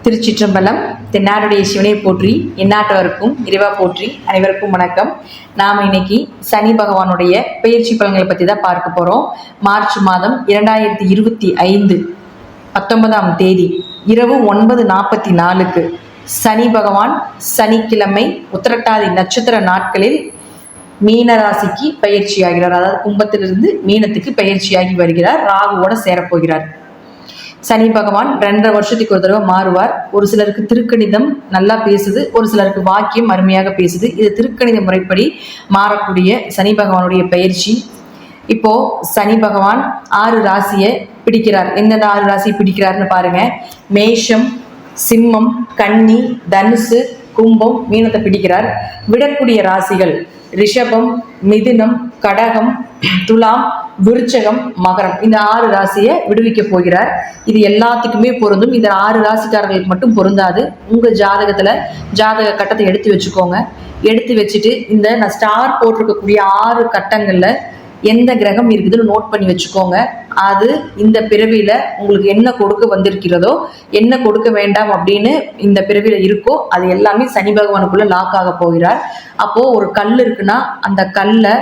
திருச்சிற்றம்பலம். தென்னாடுடைய சிவனை போற்றி, எந்நாட்டவருக்கும் இறைவா போற்றி. அனைவருக்கும் வணக்கம். நாம் இன்னைக்கு சனி பகவானுடைய பெயர்ச்சி பலன்களை பற்றி தான் பார்க்க போகிறோம். மார்ச் மாதம் 2025 19ஆம் தேதி இரவு 9:44 சனி பகவான் சனிக்கிழமை உத்திரட்டாதி நட்சத்திர நாட்களில் மீனராசிக்கு பயிற்சியாகிறார். அதாவது கும்பத்திலிருந்து மீனத்துக்கு பயிற்சியாகி வருகிறார். ராகுவோட சேரப்போகிறார். சனி பகவான் 2.5 வருஷத்துக்கு ஒரு தடவை மாறுவார். ஒரு சிலருக்கு திருக்கணிதம் நல்லா பேசுது, ஒரு சிலருக்கு வாக்கியம் அருமையாக பேசுது. இது திருக்கணித முறைப்படி மாறக்கூடிய சனி பகவானுடைய பயிற்சி. இப்போ சனி பகவான் 6 ராசியை பிடிக்கிறார். எந்தெந்த 6 ராசி பிடிக்கிறாருன்னு பாருங்க. மேஷம், சிம்மம், கன்னி, தனுசு, கும்பம், மீனத்தை பிடிக்கிறார். விடக்கூடிய ராசிகள் ரிஷபம், மிதுனம், கடகம், துலாம், விருச்சகம், மகரம். இந்த 6 ராசியை விடுவிக்க போகிறார். இது எல்லாத்துக்குமே பொருந்தும். இந்த 6 ராசிக்காரர்களுக்கு மட்டும் பொருந்தாது. உங்க ஜாதகத்துல ஜாதக கட்டத்தை எடுத்து வச்சுக்கோங்க. எடுத்து வச்சுட்டு இந்த நான் ஸ்டார் போட்டிருக்கக்கூடிய 6 கட்டங்கள்ல எந்த கிரகம் இருக்குதுன்னு நோட் பண்ணி வச்சுக்கோங்க. அது இந்த பிறவியில உங்களுக்கு என்ன கொடுக்க வந்திருக்கிறதோ, என்ன கொடுக்க வேண்டாம் அப்படின்னு இந்த பிறவியில இருக்கோ, அது எல்லாமே சனி பகவானுக்குள்ள லாக் ஆக போகிறார். அப்போ ஒரு கல் இருக்குன்னா அந்த கல்லை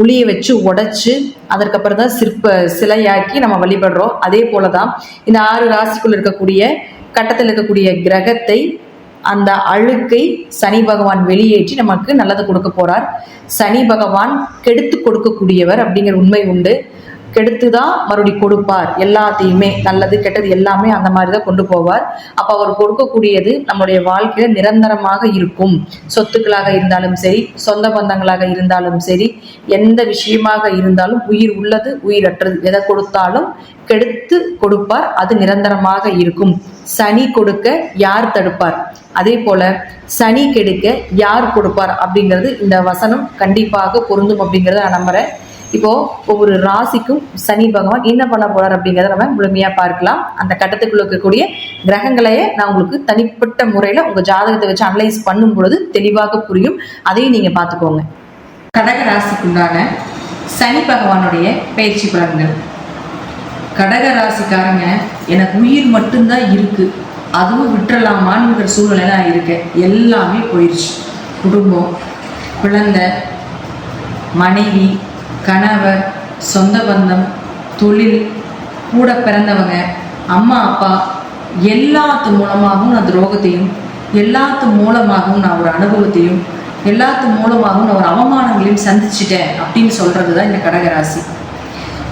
உளிய வச்சு உடைச்சு அதற்கப்புறம் தான் சிலையாக்கி நம்ம வழிபடுறோம். அதே போலதான் இந்த 6 ராசிக்குள்ள இருக்கக்கூடிய கட்டத்தில் இருக்கக்கூடிய கிரகத்தை, அந்த அழுக்கை சனி பகவான் வெளியேற்றி நமக்கு நல்லது கொடுக்க போறார். சனி பகவான் கெடுத்து கொடுக்கக்கூடியவர் அப்படிங்கிற உண்மை உண்டு. கெடுத்துதான் மறுபடி கொடுப்பார். எல்லாத்தையுமே நல்லது கெட்டது எல்லாமே அந்த மாதிரி தான் கொண்டு போவார். அப்ப அவர் கொடுக்கக்கூடியது நம்மளுடைய வாழ்க்கையில நிரந்தரமாக இருக்கும். சொத்துக்களாக இருந்தாலும் சரி, சொந்த பந்தங்களாக இருந்தாலும் சரி, எந்த விஷயமாக இருந்தாலும், உயிர் உள்ளது உயிரற்றது எதை கொடுத்தாலும் கெடுத்து கொடுப்பார். அது நிரந்தரமாக இருக்கும். சனி கொடுக்க யார் தடுப்பார்? அதே போல சனி கெடுக்க யார் கொடுப்பார் அப்படிங்கிறது இந்த வசனம் கண்டிப்பாக பொருந்தும் அப்படிங்கிறத நான் நம்புறேன். இப்போ ஒவ்வொரு ராசிக்கும் சனி பகவான் என்ன பண்ண போறார் அப்படிங்கிறத நம்ம முழுமையா பார்க்கலாம். அந்த கட்டத்துக்குள்ள இருக்கக்கூடிய கிரகங்களையே நான் உங்களுக்கு தனிப்பட்ட முறையில உங்க ஜாதகத்தை வச்சு அனலைஸ் பண்ணும் பொழுது தெளிவாக புரியும். அதையும் நீங்க பார்த்துக்கோங்க. கடக ராசிக்குண்டான சனி பகவானுடைய பயிற்சி பலன்கள். கடக ராசிக்காரங்க, எனக்கு உயிர் மட்டும்தான் இருக்கு, அதுவும் விட்டுறலாமான்ங்கிற சூழ்நிலை தான் இருக்கேன். எல்லாமே போயிடுச்சு. குடும்பம், குழந்தை, மனைவி, கணவர், சொந்த பந்தம், தொழில், கூட பிறந்தவங்க, அம்மா அப்பா, எல்லாத்து மூலமாகவும் நான் துரோகத்தையும், எல்லாத்து மூலமாகவும் நான் ஒரு அனுபவத்தையும், எல்லாத்து மூலமாகவும் நான் ஒரு அவமானங்களையும் சந்திச்சிட்டேன் அப்படின்னு சொல்றது தான் இந்த கடகராசி.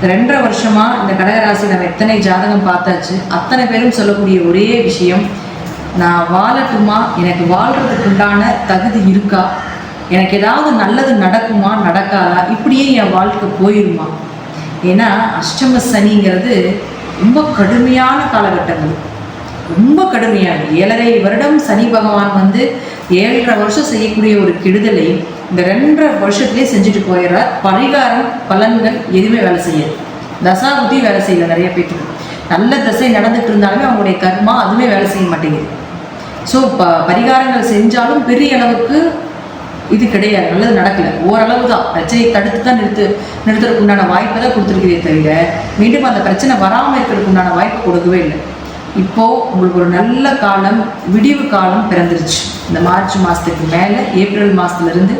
2.5 வருஷமா இந்த கடகராசி நம்ம எத்தனை ஜாதகம் பார்த்தாச்சு. அத்தனை பேரும் சொல்லக்கூடிய ஒரே விஷயம், நான் வாழட்டுமா, எனக்கு வாழ்றதுக்கு உண்டான தகுதி இருக்கா, எனக்கு ஏதாவது நல்லது நடக்குமா நடக்காதா, இப்படியே என் வாழ்க்கை போயிருமா. ஏன்னா அஷ்டம சனிங்கிறது ரொம்ப கடுமையான காலகட்டங்கள், ரொம்ப கடுமையான 7.5 வருடம் சனி பகவான் 7.5 வருஷம் செய்யக்கூடிய ஒரு கெடுதலை இந்த 2.5 வருஷத்துலேயே செஞ்சுட்டு போயிடுறார். பரிகாரம் பலன்கள் எதுவுமே வேலை செய்யாது. தசாபுத்தி வேலை செய்யல. நிறைய பேருக்கு நல்ல தசை நடந்துட்டு இருந்தாலுமே அவங்களுடைய கர்மா அதுவுமே வேலை செய்ய மாட்டேங்குது. ஸோ பரிகாரங்கள் செஞ்சாலும் பெரிய அளவுக்கு இது கிடையாது, நல்லது நடக்கல. ஓரளவு தான் பிரச்சனையை தடுத்து தான் நிறுத்துறதுக்கு உண்டான வாய்ப்பை தான் கொடுத்துருக்கிறதே தவிர மீண்டும் அந்த பிரச்சனை வராமல் இருக்கிறதுக்கு உண்டான வாய்ப்பு கொடுக்கவே இல்லை. இப்போ உங்களுக்கு ஒரு நல்ல காலம், விடிவு காலம் பிறந்துருச்சு. இந்த மார்ச் மாதத்துக்கு மேலே ஏப்ரல் மாதத்துலேருந்து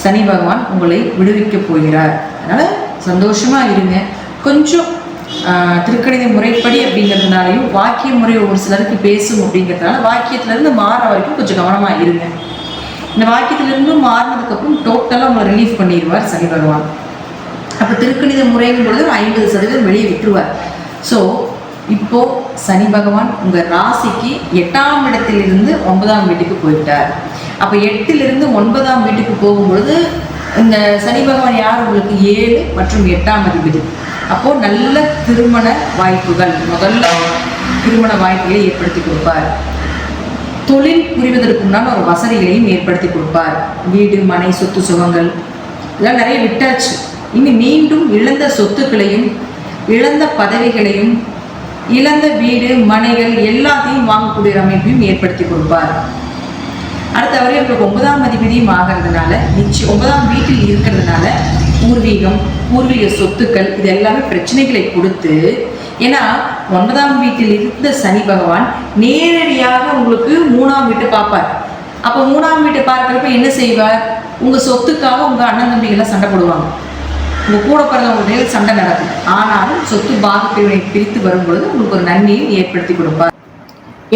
சனி பகவான் உங்களை விடுவிக்க போகிறார். அதனால் சந்தோஷமாக இருங்க. கொஞ்சம் திருக்கணித முறைப்படி அப்படிங்கிறதுனாலையும் வாக்கிய முறை ஒரு சிலருக்கு பேசும் அப்படிங்கிறதுனால வாக்கியத்துலேருந்து மாற வரைக்கும் கொஞ்சம் கவனமாக இருங்க. இந்த வாக்கியத்திலிருந்து மாறினதுக்கப்புறம் டோட்டலாக உங்களை ரிலீஃப் பண்ணிடுவார் சனி பகவான். அப்போ திருக்கணித முறைங்கும் பொழுது 50% வெளியே விட்டுருவார். ஸோ இப்போ சனி பகவான் உங்கள் ராசிக்கு 8ஆம் இடத்திலிருந்து 9ஆம் வீட்டுக்கு போயிட்டார். அப்போ 8லிருந்து 9ஆம் வீட்டுக்கு போகும்பொழுது இந்த சனி பகவான் யார்? உங்களுக்கு 7 மற்றும் 8ஆம் அதிபதி. அப்போது நல்ல திருமண வாய்ப்புகள், முதல்ல திருமண வாய்ப்புகளை ஏற்படுத்தி கொடுப்பார். தொழில் புரிவதற்குண்டான ஒரு வசதிகளையும் ஏற்படுத்தி கொடுப்பார். வீடு, மனை, சொத்து சுகங்கள் இதெல்லாம் நிறைய விட்டாச்சு. இனி மீண்டும் இழந்த சொத்துக்களையும், இழந்த பதவிகளையும், இழந்த வீடு, மனைகள் எல்லாத்தையும் வாங்கக்கூடிய அமைப்பையும் ஏற்படுத்தி கொடுப்பார். அடுத்தவரை உங்களுக்கு 9ஆம் அதிபதியும் ஆகிறதுனால, நிச்சயம் 9ஆம் வீட்டில் இருக்கிறதுனால பூர்வீகம், பூர்வீக சொத்துக்கள் இது எல்லாமே பிரச்சனைகளை கொடுத்து ஏன்னா 9ஆம் வீட்டில் இருந்த சனி பகவான் நேரடியாக உங்களுக்கு 3ஆம் வீட்டை பார்ப்பார். அப்போ 3ஆம் வீட்டை பார்க்கிறப்ப என்ன செய்வார்? உங்க சொத்துக்காக உங்க அண்ணன் தம்பிகள்லாம் சண்டை போடுவாங்க, உங்க கூட பிறந்தவங்களுடைய சண்டை நடக்கும். ஆனாலும் சொத்து பாகப்பிரிவினை பிரித்து வரும்பொழுது உங்களுக்கு ஒரு நன்மையும் ஏற்படுத்தி கொடுப்பார்.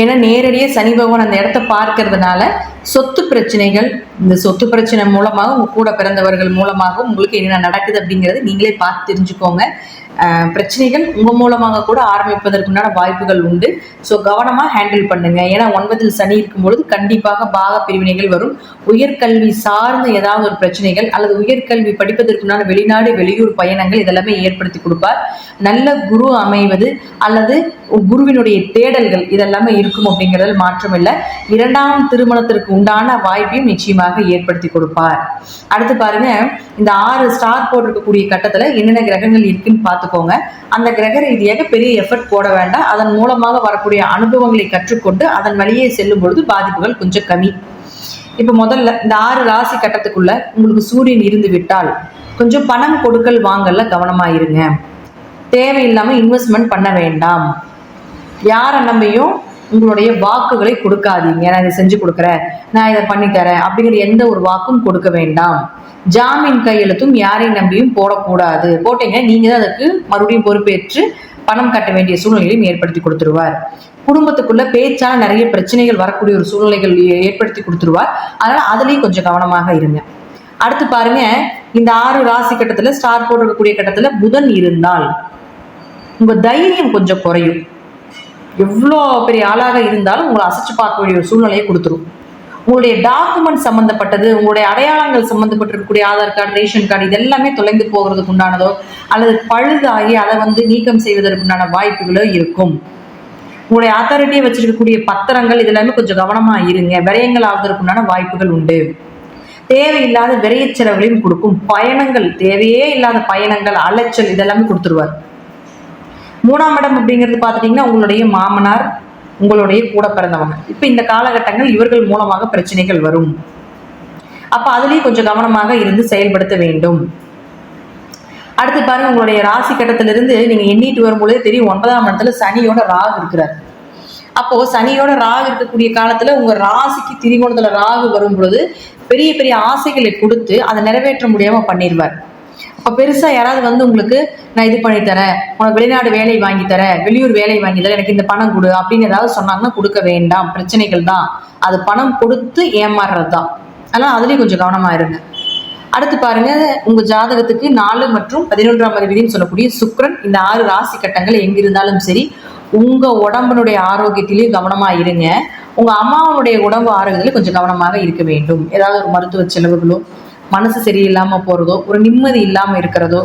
ஏன்னா நேரடியாக சனி பகவான் அந்த இடத்த பார்க்கறதுனால சொத்து பிரச்சனைகள், இந்த சொத்து பிரச்சனை மூலமாக உங்க கூட பிறந்தவர்கள் மூலமாக உங்களுக்கு என்ன நடக்குது அப்படிங்கிறது நீங்களே பார்த்து தெரிஞ்சுக்கோங்க. பிரச்சனைகள் உங்க மூலமாக கூட ஆரம்பிப்பதற்குண்டான வாய்ப்புகள் உண்டு. ஸோ கவனமாக ஹேண்டில் பண்ணுங்க. ஏன்னா 9ல் சனி இருக்கும்பொழுது கண்டிப்பாக பாக பிரிவினைகள் வரும். உயர்கல்வி சார்ந்த ஏதாவது ஒரு பிரச்சனைகள் அல்லது உயர்கல்வி படிப்பதற்குண்டான வெளிநாடு வெளியூர் பயணங்கள் இதெல்லாமே ஏற்படுத்தி கொடுப்பார். நல்ல குரு அமைவது அல்லது குருவினுடைய தேடல்கள் இதெல்லாமே இருக்கும் அப்படிங்கிறதில் மாற்றம் இல்லை. 2ஆம் திருமணத்திற்கு உண்டான வாய்ப்பையும் நிச்சயமாக ஏற்படுத்தி கொடுப்பார். அடுத்து பாருங்க, இந்த 6 ஸ்டார் போட்டிருக்கக்கூடிய கட்டத்துல என்னென்ன கிரகங்கள் இருக்குன்னு பார்த்துக்கோங்க. அந்த கிரக ரீதியாக பெரிய எஃபர்ட் போட வேண்டாம். அதன் மூலமாக வரக்கூடிய அனுபவங்களை கற்றுக்கொண்டு அதன் வழியே செல்லும் பொழுது பாதிப்புகள் கொஞ்சம் கம்மி. இப்ப முதல்ல இந்த 6 ராசி கட்டத்துக்குள்ள உங்களுக்கு சூரியன் இருந்து விட்டால் கொஞ்சம் பணம் கொடுக்கல் வாங்கல கவனமா இருங்க. தேவையில்லாம இன்வெஸ்ட்மெண்ட் பண்ண வேண்டாம். யாரை நம்பியும் உங்களுடைய வாக்குகளை கொடுக்காதீங்க. நான் இதை செஞ்சு கொடுக்குறேன், நான் இதை பண்ணித்தரேன் அப்படிங்கிற எந்த ஒரு வாக்கும் கொடுக்க வேண்டாம். ஜாமீன் கையெழுத்தும் யாரை நம்பியும் போடக்கூடாது. போட்டீங்க நீங்க தான் அதுக்கு மறுபடியும் பொறுப்பேற்று பணம் கட்ட வேண்டிய சூழ்நிலையும் ஏற்படுத்தி கொடுத்துருவார். குடும்பத்துக்குள்ள பேச்சால நிறைய பிரச்சனைகள் வரக்கூடிய ஒரு சூழ்நிலைகள் ஏற்படுத்தி கொடுத்துருவார். அதனால அதுலயும் கொஞ்சம் கவனமாக இருங்க. அடுத்து பாருங்க, இந்த 6 ராசி கட்டத்துல ஸ்டார் போட்டிருக்கக்கூடிய கட்டத்துல புதன் இருந்தால் உங்க தைரியம் கொஞ்சம் குறையும். எவ்வளோ பெரிய ஆளாக இருந்தாலும் உங்களை அசைச்சு பார்க்க வேண்டிய ஒரு சூழ்நிலையை கொடுத்துரும். உங்களுடைய டாக்குமெண்ட் சம்மந்தப்பட்டது, உங்களுடைய அடையாளங்கள் சம்மந்தப்பட்டிருக்கக்கூடிய ஆதார் கார்டு, ரேஷன் கார்டு இதெல்லாமே தொலைந்து போகிறதுக்கு உண்டானதோ அல்லது பழுதாகி அதை நீக்கம் செய்வதற்குண்டான வாய்ப்புகளோ இருக்கும். உங்களுடைய அத்தாரிட்டியை வச்சிருக்கக்கூடிய பத்திரங்கள் இதெல்லாமே கொஞ்சம் கவனமா இருங்க. விரயங்கள் ஆவதற்குண்டான வாய்ப்புகள் உண்டு. தேவையில்லாத விரைய செலவுகளையும் கொடுக்கும். பயணங்கள், தேவையே இல்லாத பயணங்கள், அலைச்சல் இதெல்லாமே கொடுத்துருவார். 3ஆம் இடம் அப்படிங்கிறது பார்த்துட்டீங்கன்னா உங்களுடைய மாமனார், உங்களுடைய கூட பிறந்தவங்க. இப்ப இந்த காலகட்டங்கள் இவர்கள் மூலமாக பிரச்சனைகள் வரும். அப்ப அதுலயும் கொஞ்சம் கவனமாக இருந்து செயல்படுத்த வேண்டும். அடுத்து பாருங்க, உங்களுடைய ராசி கட்டத்திலிருந்து நீங்க எண்ணிட்டு வரும்பொழுது தெரியும் 9ஆம் இடத்துல சனியோட ராகு இருக்கிறார். அப்போ சனியோட ராகு இருக்கக்கூடிய காலத்துல உங்க ராசிக்கு திரிகோணத்துல ராகு வரும் பொழுது பெரிய பெரிய ஆசைகளை கொடுத்து அதை நிறைவேற்ற முடியாம பண்ணிடுவார். அப்ப பெருசா யாராவது உங்களுக்கு நான் இது பண்ணி தரேன், உனக்கு வெளிநாடு வேலை வாங்கி தரேன், வெளியூர் வேலை வாங்கி தரேன், எனக்கு இந்த பணம் கொடு அப்படின்னு ஏதாவது சொன்னாங்கன்னா கொடுக்க வேண்டாம். பிரச்சனைகள் தான் அது. பணம் கொடுத்து ஏமாறுறது தான். அதனால அதுலயும் கொஞ்சம் கவனமா இருங்க. அடுத்து பாருங்க, உங்க ஜாதகத்துக்கு 4 மற்றும் 11ஆம் அதிபதினு சொல்லக்கூடிய சுக்கிரன் இந்த 6 ராசி கட்டங்கள் எங்கிருந்தாலும் சரி உங்க உடம்புனுடைய ஆரோக்கியத்திலேயும் கவனமா இருங்க. உங்க அம்மாவனுடைய உடம்பு ஆரோக்கியத்திலே கொஞ்சம் கவனமாக இருக்க வேண்டும். ஏதாவது ஒரு மருத்துவ செலவுகளோ, மனசு சரியில்லாம போறதோ, ஒரு நிம்மதி இல்லாம இருக்கிறதோ,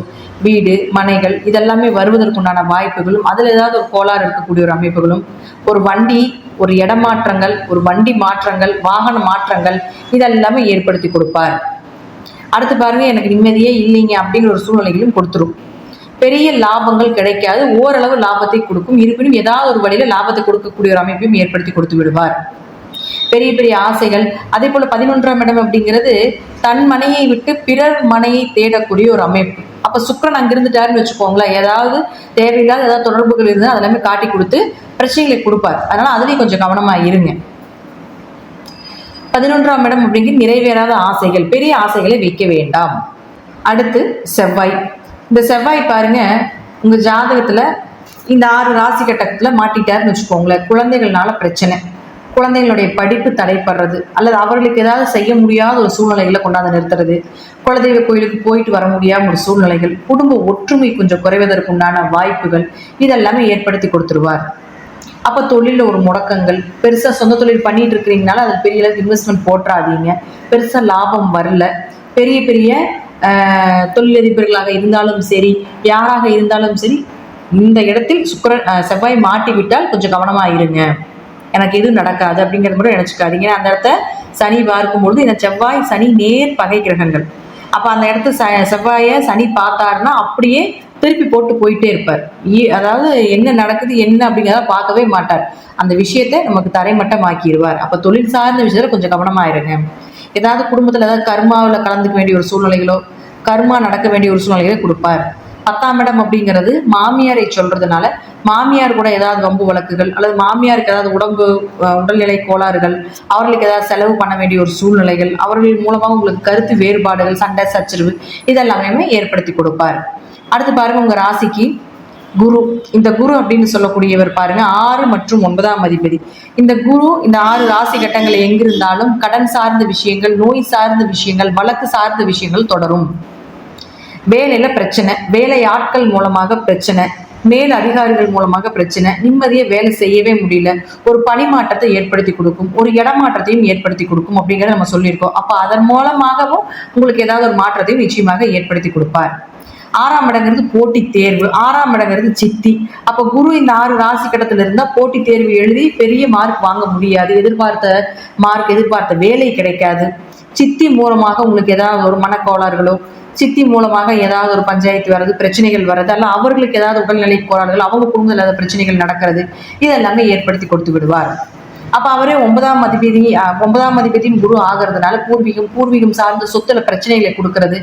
வீடு மனைகள் இதெல்லாமே வருவதற்குண்டான வாய்ப்புகளும், அதுல ஏதாவது ஒரு கோளாறு இருக்கக்கூடிய ஒரு அமைப்புகளும், ஒரு வண்டி, ஒரு இடமாற்றங்கள், ஒரு வண்டி மாற்றங்கள், வாகன மாற்றங்கள் இதெல்லாமே ஏற்படுத்தி கொடுப்பார். அடுத்து பாருங்க, எனக்கு நிம்மதியே இல்லைங்க அப்படிங்கிற ஒரு சூழ்நிலைகளும் கொடுத்துரும். பெரிய லாபங்கள் கிடைக்காது, ஓரளவு லாபத்தை கொடுக்கும். இருப்பினும் ஏதாவது ஒரு வழியில லாபத்தை கொடுக்கக்கூடிய ஒரு அமைப்பையும் ஏற்படுத்தி கொடுத்து விடுவார். பெரிய பெரிய ஆசைகள். அதே போல 11ஆம் இடம் அப்படிங்கிறது தன் மனையை விட்டு பிறர் மனையை தேடக்கூடிய ஒரு அமைப்பு. அப்ப சுக்கிரன் அங்கிருந்துட்டாருன்னு வச்சுக்கோங்களேன், ஏதாவது தேவையில்லாத ஏதாவது தொடர்புகள் இருந்தால் அதெல்லாமே காட்டி கொடுத்து பிரச்சனைகளை கொடுப்பார். அதனால அதுலயும் கொஞ்சம் கவனமா இருங்க. 11ஆம் இடம் அப்படிங்கிற நிறைவேறாத ஆசைகள், பெரிய ஆசைகளை வைக்க வேண்டாம். அடுத்து செவ்வாய். இந்த செவ்வாய் பாருங்க, உங்க ஜாதகத்துல இந்த 6 ராசி கட்டத்துல மாட்டிட்டாருன்னு வச்சுக்கோங்களேன், குழந்தைகள்னால பிரச்சனை, குழந்தைகளுடைய படிப்பு தடைப்படுறது அல்லது அவர்களுக்கு ஏதாவது செய்ய முடியாத ஒரு சூழ்நிலைகளை கொண்டாந்து நிறுத்துறது, குலதெய்வ கோயிலுக்கு போயிட்டு வர முடியாம ஒரு சூழ்நிலைகள், குடும்ப ஒற்றுமை கொஞ்சம் குறைவதற்கு உண்டான வாய்ப்புகள் இதெல்லாமே ஏற்படுத்தி கொடுத்துருவார். அப்போ தொழிலில் ஒரு முடக்கங்கள், பெருசாக சொந்த தொழில் பண்ணிட்டு இருக்கிறீங்கனால அது பெரிய அளவுக்கு இன்வெஸ்ட்மெண்ட் போட்டுறாதீங்க, பெருசாக லாபம் வரல. பெரிய பெரிய தொழிலதிபர்களாக இருந்தாலும் சரி, யாராக இருந்தாலும் சரி, இந்த இடத்தில் செவ்வாய் மாட்டி விட்டால் கொஞ்சம் கவனமா இருங்க. எனக்கு எதுவும் நடக்காது அப்படிங்கிறது மட்டும் நினைச்சுக்காதீங்க. அந்த இடத்த சனி பார்க்கும்பொழுது இந்த செவ்வாய் சனி நேர் பகை கிரகங்கள். அப்போ அந்த இடத்த செவ்வாயை சனி பார்த்தாருன்னா அப்படியே திருப்பி போட்டு போயிட்டே இருப்பார். அதாவது என்ன நடக்குது என்ன அப்படிங்கிறத பார்க்கவே மாட்டார். அந்த விஷயத்தை நமக்கு தரைமட்டமாக்கிடுவார். அப்போ தொழில் சார்ந்த விஷயத்துல கொஞ்சம் கவனமா இருங்க. ஏதாவது குடும்பத்தில் ஏதாவது கர்மாவில் கலந்துக்க வேண்டிய ஒரு சூழ்நிலைகளோ, கர்மா நடக்க வேண்டிய ஒரு சூழ்நிலைகளோ கொடுப்பார். 10ஆம் இடம் அப்படிங்கிறது மாமியாரை சொல்றதுனால மாமியார் கூட ஏதாவது வம்பு வழக்குகள் அல்லது மாமியாருக்கு ஏதாவது உடல்நிலை கோளாறுகள், அவர்களுக்கு ஏதாவது செலவு பண்ண வேண்டிய ஒரு சூழ்நிலைகள், அவர்கள் மூலமாக உங்களுக்கு கருத்து வேறுபாடுகள், சண்டை சச்சரவு இதெல்லாமே ஏற்படுத்தி கொடுப்பார். அடுத்து பாருங்க, உங்க ராசிக்கு குரு. இந்த குரு அப்படின்னு சொல்லக்கூடியவர் பாருங்க 6 மற்றும் 9ஆம் அதிபதி. இந்த குரு இந்த 6 ராசி கட்டங்கள் எங்கிருந்தாலும் கடன் சார்ந்த விஷயங்கள், நோய் சார்ந்த விஷயங்கள், வழக்கு சார்ந்த விஷயங்கள் தொடரும். வேலையில பிரச்சனை, வேலை ஆட்கள் மூலமாக பிரச்சனை, மேல் அதிகாரிகள் மூலமாக பிரச்சனை, நிம்மதியை வேலை செய்யவே முடியல, ஒரு பணிமாற்றத்தை ஏற்படுத்தி கொடுக்கும், ஒரு இடமாற்றத்தையும் ஏற்படுத்தி கொடுக்கும் அப்படிங்கிறத நம்ம சொல்லியிருக்கோம். அப்ப அதன் மூலமாகவும் உங்களுக்கு ஏதாவது ஒரு மாற்றத்தையும் நிச்சயமாக ஏற்படுத்தி கொடுப்பார். 6ஆம் இடங்கிறது போட்டி தேர்வு, 6ஆம் இடங்கிறது சித்தி. அப்ப குரு இந்த 6 ராசி கட்டத்துல இருந்தா போட்டி தேர்வு எழுதி பெரிய மார்க் வாங்க முடியாது, எதிர்பார்த்த மார்க், எதிர்பார்த்த வேலை கிடைக்காது. சித்தி மூலமாக உங்களுக்கு ஏதாவது ஒரு மனக்கோளாறுகளோ, சித்தி மூலமாக ஏதாவது ஒரு பஞ்சாயத்து வர்றது, பிரச்சனைகள் வர்றது, அல்ல அவர்களுக்கு ஏதாவது உடல்நிலை கோளாறுகள், அவங்க குடும்பத்தில் ஏதாவது பிரச்சனைகள் நடக்கிறது, இதெல்லாமே ஏற்படுத்தி கொடுத்து விடுவார். அப்ப அவரே 9ஆம் அதிபதியும் குரு ஆகிறதுனால பூர்வீகம் சார்ந்த சொத்துல பிரச்சனைகளை கொடுக்கறது,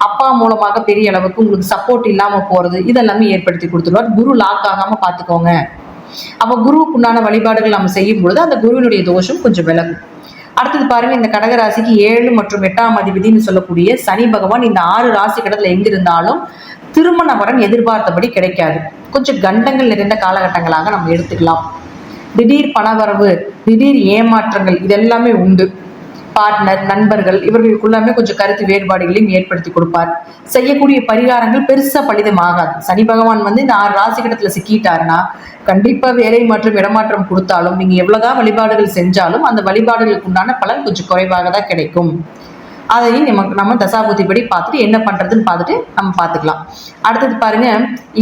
அப்பா மூலமாக பெரிய அளவுக்கு உங்களுக்கு சப்போர்ட் இல்லாம போறது, இதெல்லாமே ஏற்படுத்தி கொடுத்துருவார். குரு லாக் ஆகாம பாத்துக்கோங்க. அப்ப குருவுக்கு உண்டான வழிபாடுகள் நம்ம செய்யும் பொழுது அந்த குருவினுடைய தோஷம் கொஞ்சம் விலகும். அடுத்தது பாருங்க, இந்த கடகராசிக்கு 7 மற்றும் 8ஆம் அதிபதினு சொல்லக்கூடிய சனி பகவான் இந்த 6 ராசி கடத்துல எங்க இருந்தாலும் திருமண வரன் எதிர்பார்த்தபடி கிடைக்காது. கொஞ்சம் கண்டங்கள் நிறைந்த காலகட்டங்களாக நம்ம எடுத்துக்கலாம். திடீர் பணவரவு, திடீர் ஏமாற்றங்கள் இதெல்லாமே உண்டு. பார்ட்னர், நண்பர்கள் இவர்களுக்குள்ளாமே கொஞ்சம் கருத்து வேறுபாடுகளையும் ஏற்படுத்தி கொடுப்பார். செய்யக்கூடிய பரிகாரங்கள் பெருசா பலிதமாகாது. சனி பகவான் இந்த 6 ராசி கட்டத்துல சிக்கிட்டாருன்னா கண்டிப்பா வேலை மற்றும் இடமாற்றம் கொடுத்தாலும் நீங்க எவ்வளவுதான் வழிபாடுகள் செஞ்சாலும் அந்த வழிபாடுகளுக்கு உண்டான பலன் கொஞ்சம் குறைவாக தான் கிடைக்கும். அதையும் நம்ம தசாபுத்திப்படி பார்த்துட்டு என்ன பண்றதுன்னு பார்த்துட்டு நம்ம பார்த்துக்கலாம். அடுத்தது பாருங்க,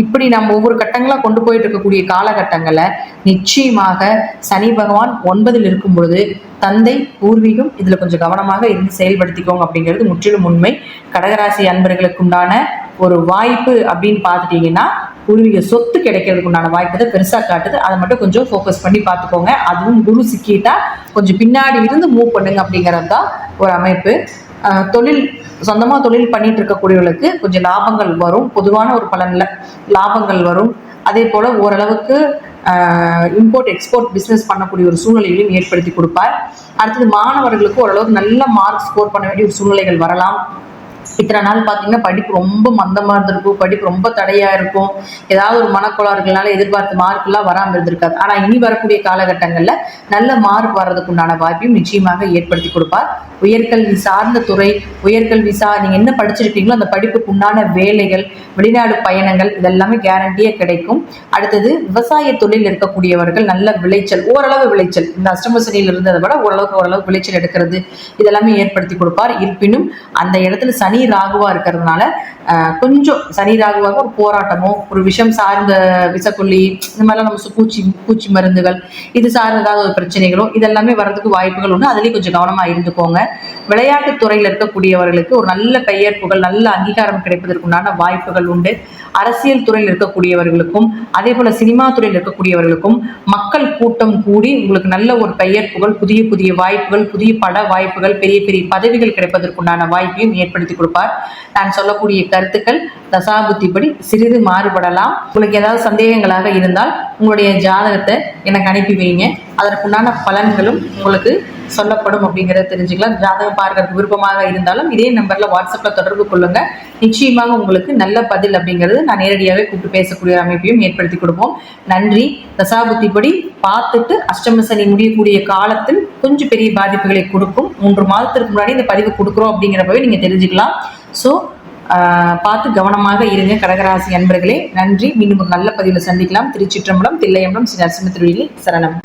இப்படி நம்ம ஒவ்வொரு கட்டங்களா கொண்டு போயிட்டு இருக்கக்கூடிய காலகட்டங்கள்ல நிச்சயமாக சனி பகவான் 9ல் இருக்கும் பொழுது தந்தை, பூர்வீகம் இதுல கொஞ்சம் கவனமாக இருந்து செயல்படுத்திக்கோங்க அப்படிங்கிறது முற்றிலும் உண்மை. கடகராசி அன்பர்களுக்கு உண்டான ஒரு வாய்ப்பு அப்படின்னு பார்த்துட்டீங்கன்னா பூர்வீக சொத்து கிடைக்கிறதுக்கு உண்டான வாய்ப்பு தான் பெருசா காட்டுது. அதை மட்டும் கொஞ்சம் ஃபோக்கஸ் பண்ணி பார்த்துக்கோங்க. அதுவும் குரு சிக்கிட்டா கொஞ்சம் பின்னாடி இருந்து மூவ் பண்ணுங்க அப்படிங்கிறது தான் ஒரு அமைப்பு. சொந்தமா தொழில் பண்ணிட்டு இருக்கக்கூடியவர்களுக்கு கொஞ்சம் லாபங்கள் வரும். பொதுவான ஒரு பலன்ல லாபங்கள் வரும். அதே போல ஓரளவுக்கு இம்போர்ட் எக்ஸ்போர்ட் பிசினஸ் பண்ணக்கூடிய ஒரு சூழ்நிலைகளையும் ஏற்படுத்தி கொடுப்பார். அடுத்தது மாணவர்களுக்கு ஓரளவுக்கு நல்ல மார்க் ஸ்கோர் பண்ண வேண்டிய ஒரு சூழ்நிலைகள் வரலாம். இத்தனை நாள் பார்த்தீங்கன்னா படிப்பு ரொம்ப மந்தமாக இருந்திருக்கும், படிப்பு ரொம்ப தடையாக இருக்கும், ஏதாவது ஒரு மனக்கோளாறுகள்னால எதிர்பார்த்த மார்க்கெல்லாம் வராமல் இருந்திருக்காது. ஆனால் இனி வரக்கூடிய காலகட்டங்களில் நல்ல மார்க் வர்றதுக்கு உண்டான வாய்ப்பையும் நிச்சயமாக ஏற்படுத்தி கொடுப்பார். உயர்கல்வி சார்ந்த துறை, உயர்கல்வி நீங்கள் என்ன படிச்சிருக்கீங்களோ அந்த படிப்புக்கு உண்டான வேலைகள், வெளிநாடு பயணங்கள் இதெல்லாமே கேரண்டியாக கிடைக்கும். அடுத்தது விவசாய தொழில் இருக்கக்கூடியவர்கள் நல்ல விளைச்சல், ஓரளவு விளைச்சல், இந்த அஷ்டம சனியில் இருந்ததை விட ஓரளவு விளைச்சல் எடுக்கிறது இதெல்லாமே ஏற்படுத்தி கொடுப்பார். இருப்பினும் அந்த இடத்துல சனி ராகுவா இருக்கிறதுனால கொஞ்சம் சனி ராகுவாக ஒரு போராட்டமோ, ஒரு விஷம் சார்ந்த விஷக்கொல்லி, இந்த மாதிரிலாம் நம்ம பூச்சி மருந்துகள் இது சார்ந்த ஏதாவது ஒரு பிரச்சனைகளோ இதெல்லாமே வர்றதுக்கு வாய்ப்புகள் உண்டு. அதுலேயும் கொஞ்சம் கவனமாக இருந்துக்கோங்க. விளையாட்டு துறையில் இருக்கக்கூடியவர்களுக்கு ஒரு நல்ல பெயர் புகழ், நல்ல அங்கீகாரம் கிடைப்பதற்குண்டான வாய்ப்புகள் உண்டு. அரசியல் துறையில் இருக்கக்கூடியவர்களுக்கும் அதே போல சினிமா துறையில் இருக்கக்கூடியவர்களுக்கும் மக்கள் கூட்டம் கூடி உங்களுக்கு நல்ல ஒரு பெயர் புகழ், புதிய வாய்ப்புகள், புதிய பட வாய்ப்புகள், பெரிய பதவிகள் கிடைப்பதற்குண்டான வாய்ப்பையும் ஏற்படுத்தி கொடுப்பார். நான் சொல்லக்கூடிய கருத்துக்கள் தசாபுத்திப்படி சிறிது மாறுபடலாம். உங்களுக்கு ஏதாவது சந்தேகங்களாக இருந்தால் உங்களுடைய ஜாதகத்தை எனக்கு அனுப்பி வைங்க. அதற்குண்டான பலன்களும் உங்களுக்கு சொல்லப்படும் அப்படிங்கிறத தெரிஞ்சுக்கலாம். ஜாதகம் பார்க்கறதுக்கு விருப்பமாக இருந்தாலும் இதே நம்பர்ல வாட்ஸ்அப்ல தொடர்பு கொள்ளுங்க. நிச்சயமாக உங்களுக்கு நல்ல பதில் அப்படிங்கிறது நான் நேரடியாகவே கூப்பிட்டு பேசக்கூடிய அமைப்பையும் ஏற்படுத்தி கொடுப்போம். நன்றி. தசாபுத்திப்படி பார்த்துட்டு அஷ்டம சனி முடியக்கூடிய காலத்தில் கொஞ்சம் பெரிய பாதிப்புகளை கொடுக்கும். 3 மாதத்திற்கு முன்னாடி இந்த பதிவு கொடுக்குறோம் அப்படிங்கிறப்பவே நீங்க தெரிஞ்சுக்கலாம். ஸோ பார்த்து கவனமாக இருங்க கடகராசி அன்பர்களே. நன்றி. மீண்டும் ஒரு நல்ல பதிவில் சந்திக்கலாம். திருச்சிற்றம்பலம், தில்லையம்பலம், ஸ்ரீ நரசிம்ம திருவிழி சரணம்.